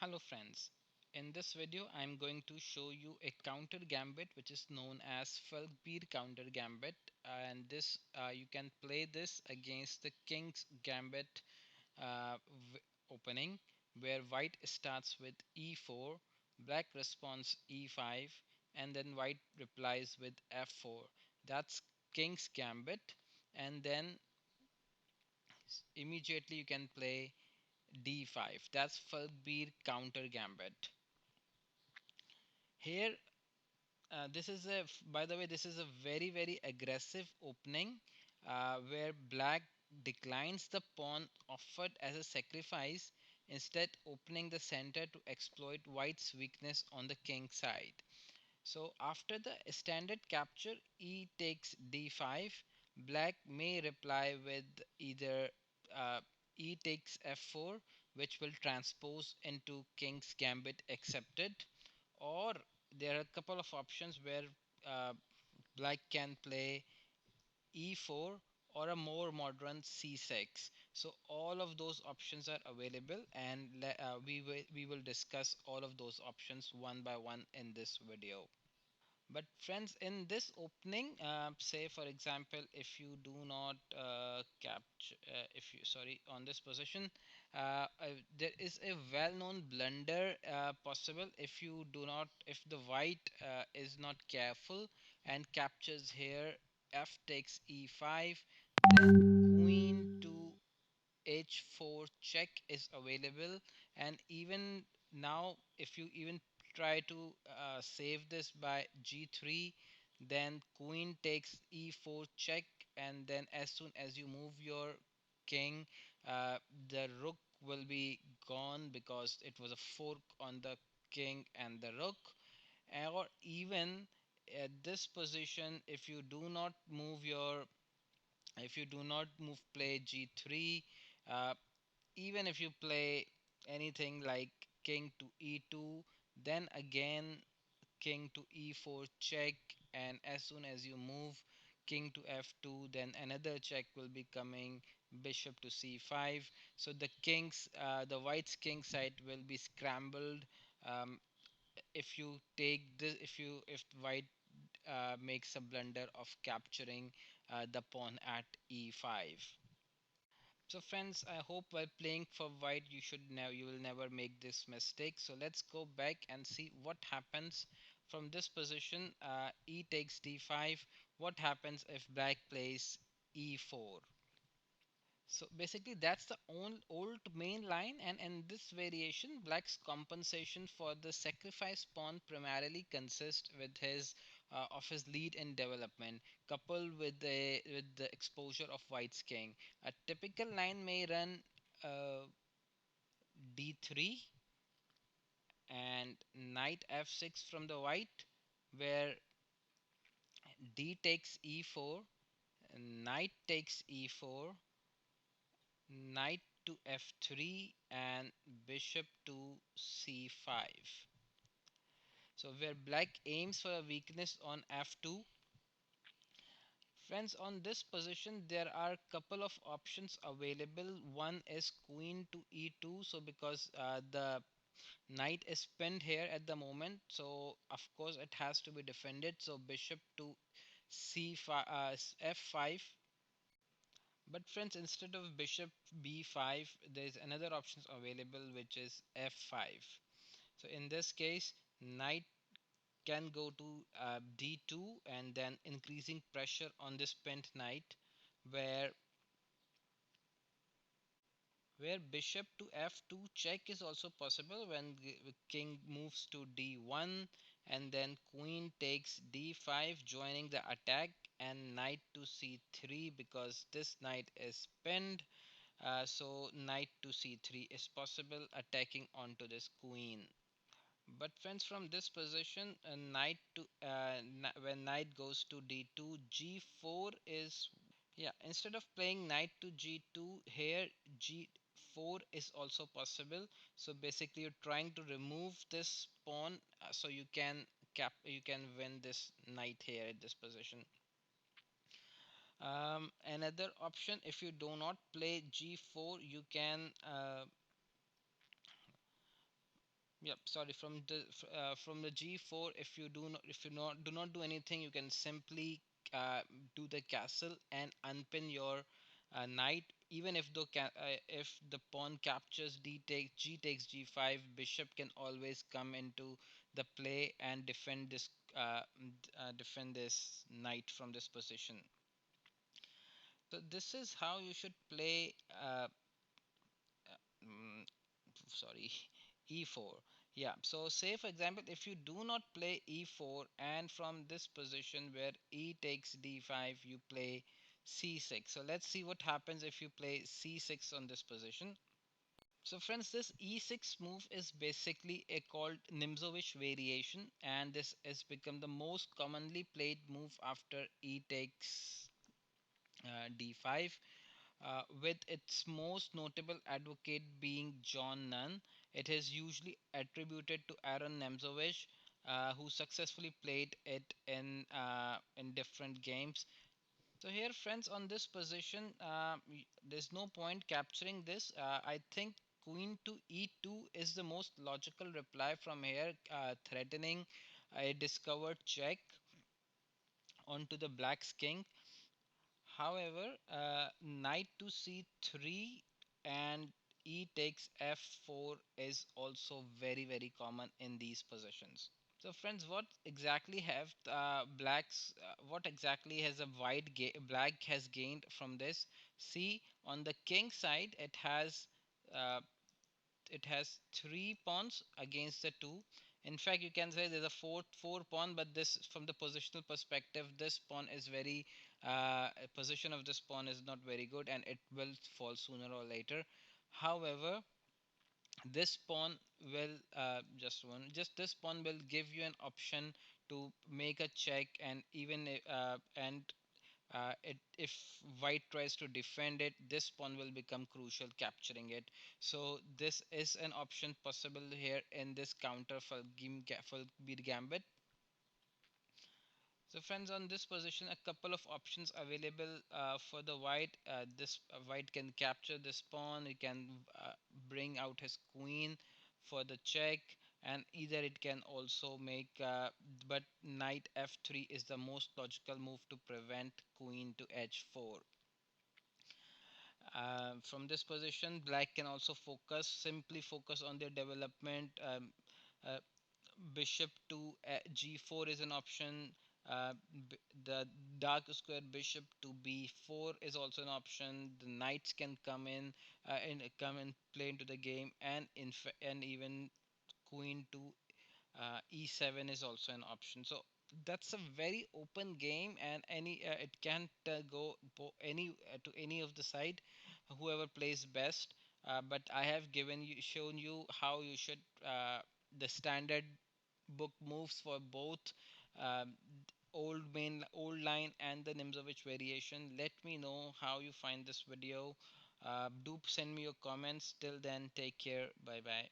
Hello friends, in this video I am going to show you a counter gambit which is known as Falkbeer Countergambit, and this you can play this against the King's Gambit uh, opening, where white starts with e4, black responds e5, and then white replies with f4. That's King's Gambit, and then immediately you can play d5. That's Falkbeer Countergambit. Here, this is by the way, this is a very aggressive opening where black declines the pawn offered as a sacrifice, instead opening the center to exploit white's weakness on the king side. So after the standard capture, e takes d5. Black may reply with either uh, e takes f4, which will transpose into king's gambit accepted, or there are a couple of options where uh, black can play e4 or a more modern c6. So all of those options are available, and we will discuss all of those options one by one in this video. But friends, in this opening, say for example, if you do not capture, if you sorry, on this position, there is a well-known blunder possible if you do not, if the white is not careful and captures here, f takes e5, then queen to h4 check is available, and even now if you even try to save this by g3, then queen takes e4 check, and then as soon as you move your king, uh, the rook will be gone because it was a fork on the king and the rook. Or even at this position, if you do not move play g3, uh, even if you play anything like king to e2, then again king to e4 check, and as soon as you move king to f2, then another check will be coming, bishop to c5. So the white's king side will be scrambled. If you take this if white makes a blunder of capturing the pawn at e5. So friends, I hope while playing for white you will never make this mistake. So let's go back and see what happens from this position. E takes d5. What happens if black plays e4? So basically that's the old main line, and in this variation black's compensation for the sacrifice pawn primarily consists of his lead in development, coupled with the exposure of white's king. A typical line may run uh, d3 and knight f6 from the white, where d takes e4, knight takes e4, knight to f3, and bishop to c5. So where black aims for a weakness on f2. Friends, on this position there are a couple of options available. One is queen to e2. So because the knight is pinned here at the moment, so of course it has to be defended. So bishop to c5, f5. But friends, instead of bishop b5, there is another option available, which is f5. So in this case, knight can go to d2, and then increasing pressure on this pinned knight, where bishop to f2 check is also possible when the king moves to d1, and then queen takes d5 joining the attack, and knight to c3 because this knight is pinned. So knight to c3 is possible, attacking onto this queen. But friends, from this position, when knight goes to d2, g4 is, yeah, instead of playing knight to g2 here, g4 is also possible. So basically you're trying to remove this pawn, so you can win this knight here at this position. Another option, if you do not play g4, you can Yep, sorry. From the G4, if you do not do anything, you can simply uh, do the castle and unpin your knight. Even if the pawn captures, D takes G takes G5, bishop can always come into the play and defend this knight from this position. So this is how you should play. Mm, Sorry, e4. Yeah, so say for example, if you do not play e4, and from this position where e takes d5, you play c6. So let's see what happens if you play c6 on this position. So friends, this e6 move is basically a called Nimzowitsch variation, and this has become the most commonly played move after e takes d5, with its most notable advocate being John Nunn. It is usually attributed to Aaron Nemzovich, who successfully played it in different games. So here, friends, on this position, there's no point capturing this. I think Queen to E2 is the most logical reply from here, threatening a discovered check onto the Black's king. However, knight to c3 and e takes f4 is also very common in these positions. So friends, what exactly has black has gained from this? See, on the king side, uh, it has three pawns against the two. In fact, you can say there's a four pawn, but this from the positional perspective, this pawn is very position of this pawn is not very good, and it will fall sooner or later. However, this pawn will just this pawn will give you an option to make a check, and if white tries to defend it, this pawn will become crucial, capturing it. So this is an option possible here in this counter for Falkbeer Gambit. So friends, on this position, a couple of options available for the white. This white can capture this pawn. It can bring out his queen for the check, and either it can also but knight f3 is the most logical move to prevent queen to h4. From this position, black can also simply focus on their development. Uh, Bishop to g4 is an option. The dark square bishop to b4 is also an option. The knights can come and play into the game, and even queen to e7 is also an option. So that's a very open game, and it can to any of the side, whoever plays best. But I have shown you how you should the standard book moves for both um, old line and the Nimzovich variation. Let me know how you find this video. Do send me your comments. Till then, take care. Bye bye.